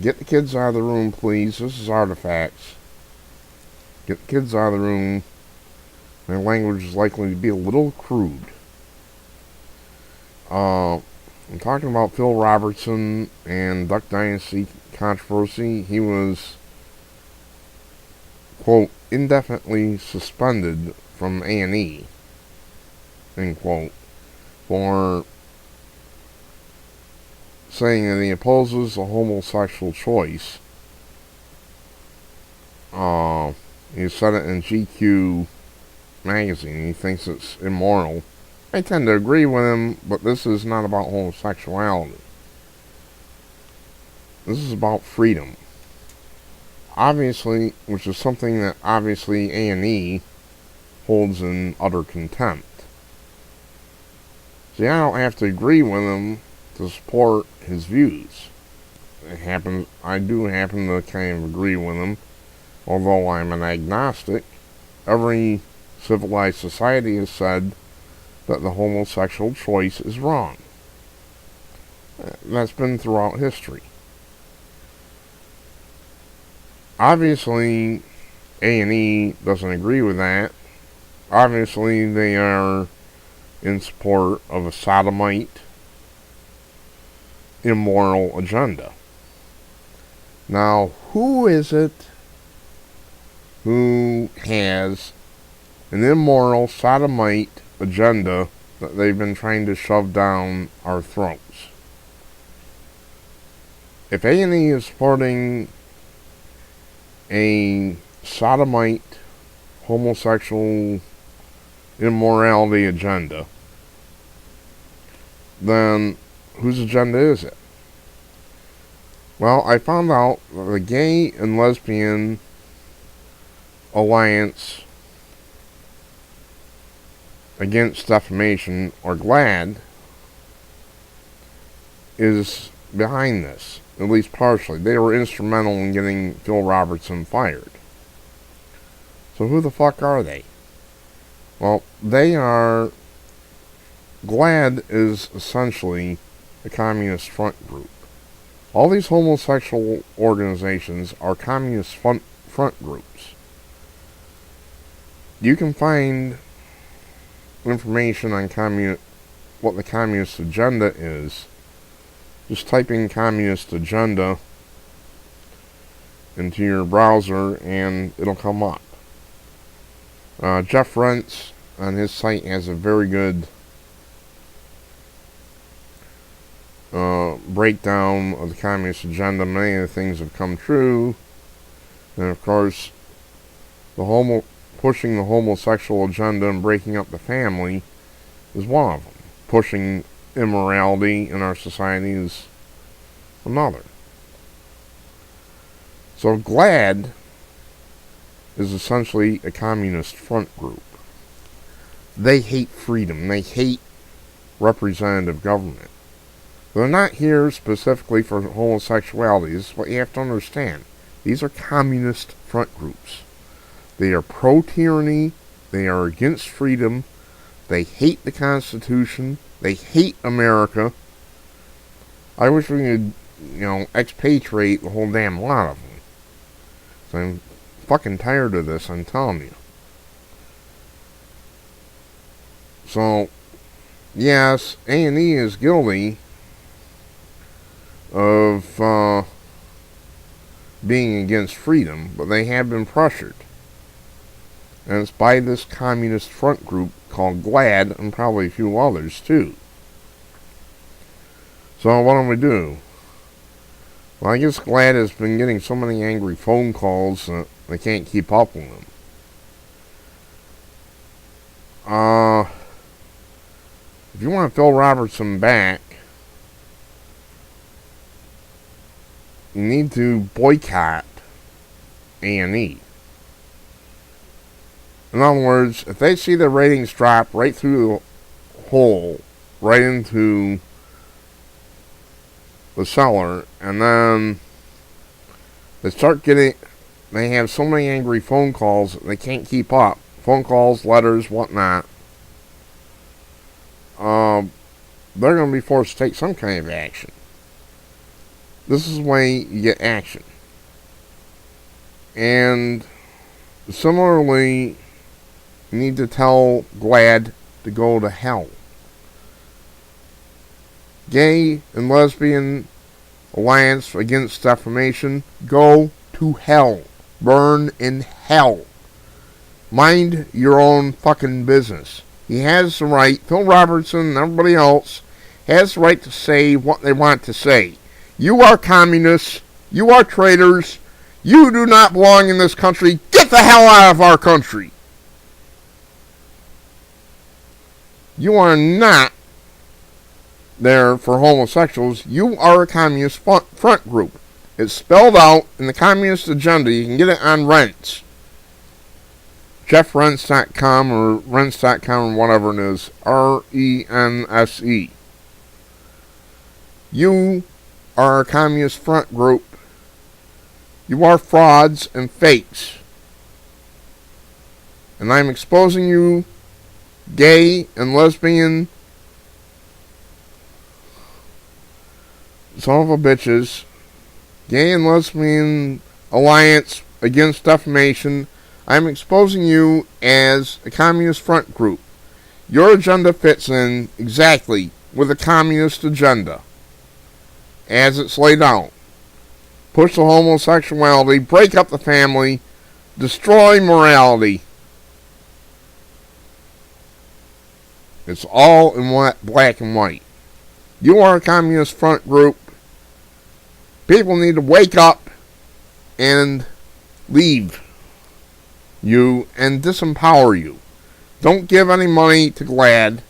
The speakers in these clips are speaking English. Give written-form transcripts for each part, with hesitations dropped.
Get the kids out of the room, please. This is artifacts. Get the kids out of the room. My language is likely to be a little crude. I'm talking about Phil Robertson and Duck Dynasty controversy. He was, quote, indefinitely suspended from A&E, end quote, for saying that he opposes a homosexual choice. He said it in GQ magazine. He thinks it's immoral. I tend to agree with him, but this is not about homosexuality. This is about freedom. Obviously, which is something that obviously A&E holds in utter contempt. See, I don't have to agree with him to support his views. I do happen to kind of agree with him, although I'm an agnostic. Every civilized society has said that the homosexual choice is wrong. That's been throughout history. Obviously, A&E doesn't agree with that. Obviously, they are in support of a sodomite, immoral agenda. Now, who is it who has an immoral, sodomite agenda that they've been trying to shove down our throats? If A&E is supporting a sodomite, homosexual, immorality agenda, then whose agenda is it? Well, I found out that the Gay and Lesbian Alliance Against Defamation, or GLAAD, is behind this, at least partially. They were instrumental in getting Phil Robertson fired. So who the fuck are they? Well, GLAAD is essentially a communist front group. All these homosexual organizations are communist front groups. You can find information on what the communist agenda is. Just type in communist agenda into your browser and it'll come up. Jeff Rentz on his site has a very good breakdown of the communist agenda. Many of the things have come true, and of course pushing the homosexual agenda and breaking up the family is one of them. Pushing immorality in our society is another. So GLAAD is essentially a communist front group. They hate freedom. They hate representative government. They're not here specifically for homosexuality. This is what you have to understand. These are communist front groups. They are pro-tyranny. They are against freedom. They hate the Constitution. They hate America. I wish we could, expatriate the whole damn lot of them. So I'm fucking tired of this, I'm telling you. So, yes, A&E is guilty of being against freedom, but they have been pressured. And it's by this communist front group called GLAAD, and probably a few others too. So what do? Well, I guess GLAAD has been getting so many angry phone calls that they can't keep up with them. If you want Phil Robertson back, you need to boycott A&E. In other words, if they see their ratings drop right through the hole, right into the cellar, and then they have so many angry phone calls that they can't keep up. Phone calls, letters, whatnot. They're going to be forced to take some kind of action. this is the way you get action. And similarly, you need to tell GLAAD to go to hell. Gay and lesbian alliance against defamation, go to hell. Burn in hell. Mind your own fucking business. He has the right, Phil Robertson and everybody else has the right to say what they want to say. You are communists. You are traitors. You do not belong in this country. Get the hell out of our country. You are not there for homosexuals. You are a communist front group. It's spelled out in the communist agenda. You can get it on Rents. JeffRents.com or Rents.com or whatever it is. RENSE. You are a communist front group. You are frauds and fakes. And I'm exposing you, gay and lesbian son of a bitches, gay and lesbian alliance against defamation. I'm exposing you as a communist front group. Your agenda fits in exactly with a communist agenda as it's laid out. Push the homosexuality, break up the family, destroy morality. It's all in black and white. You are a communist front group. People need to wake up and leave you and disempower you. Don't give any money to GLAAD.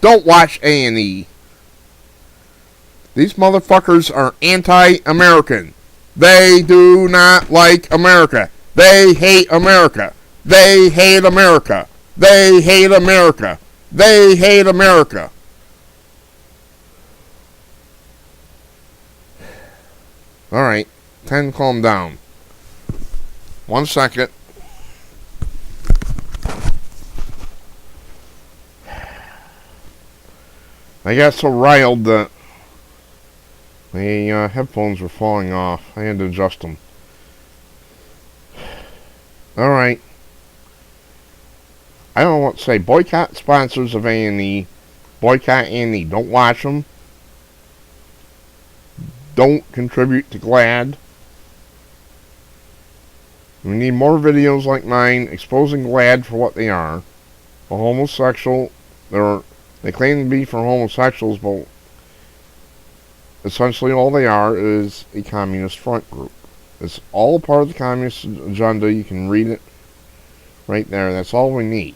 Don't watch A&E. These motherfuckers are anti-American. They do not like America. They hate America. They hate America. They hate America. They hate America. Alright, time to calm down. 1 second. I got so riled that the headphones were falling off. I had to adjust them. Alright. I don't know what to say. Boycott sponsors of A&E. Boycott A&E. Don't watch them. Don't contribute to GLAAD. We need more videos like mine exposing GLAAD for what they are. A homosexual. They claim to be for homosexuals, but essentially all they are is a communist front group. It's all part of the communist agenda. You can read it right there. That's all we need.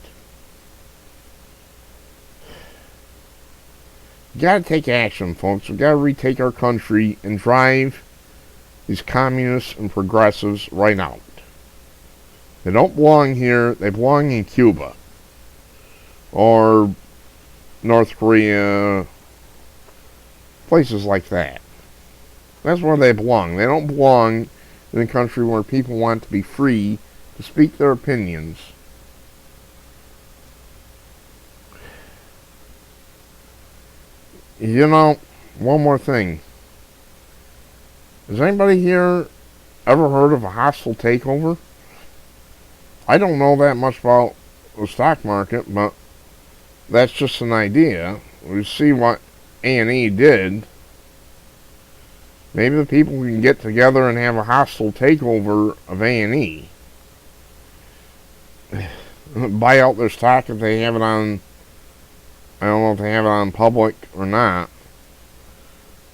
You gotta take action, folks. We gotta retake our country and drive these communists and progressives right out. They don't belong here. They belong in Cuba or North Korea, places like that. That's where they belong. They don't belong in a country where people want to be free to speak their opinions. You know, one more thing. Has anybody here ever heard of a hostile takeover? I don't know that much about the stock market, but that's just an idea. We see what A&E did. Maybe the people can get together and have a hostile takeover of A&E. Buy out their stock if they have it on, I don't know if they have it on public or not.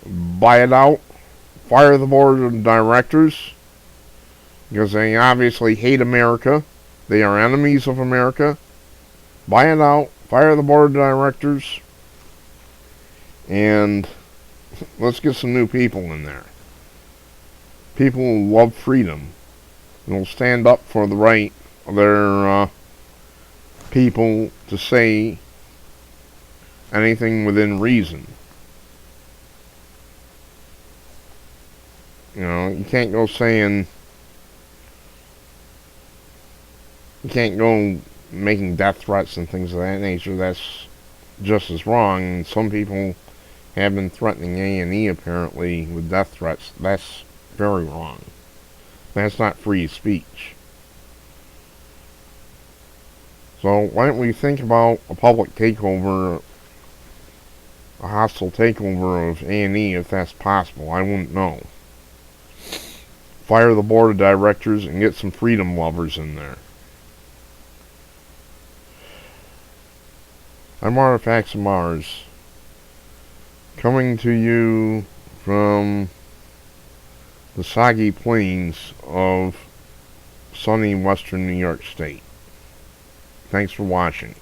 Buy it out. Fire the board of directors. Because they obviously hate America. They are enemies of America. Buy it out. Fire the board of directors. And let's get some new people in there. People who love freedom. And will stand up for the right of their people to say anything within reason. You know, you can't go saying, you can't go making death threats and things of that nature. That's just as wrong. And some people have been threatening A&E apparently with death threats. That's very wrong. That's not free speech. So why don't we think about a public takeover, a hostile takeover of A&E if that's possible? I wouldn't know. Fire the board of directors and get some freedom lovers in there. I'm Artifacts of Mars, coming to you from the soggy plains of sunny western New York State. Thanks for watching.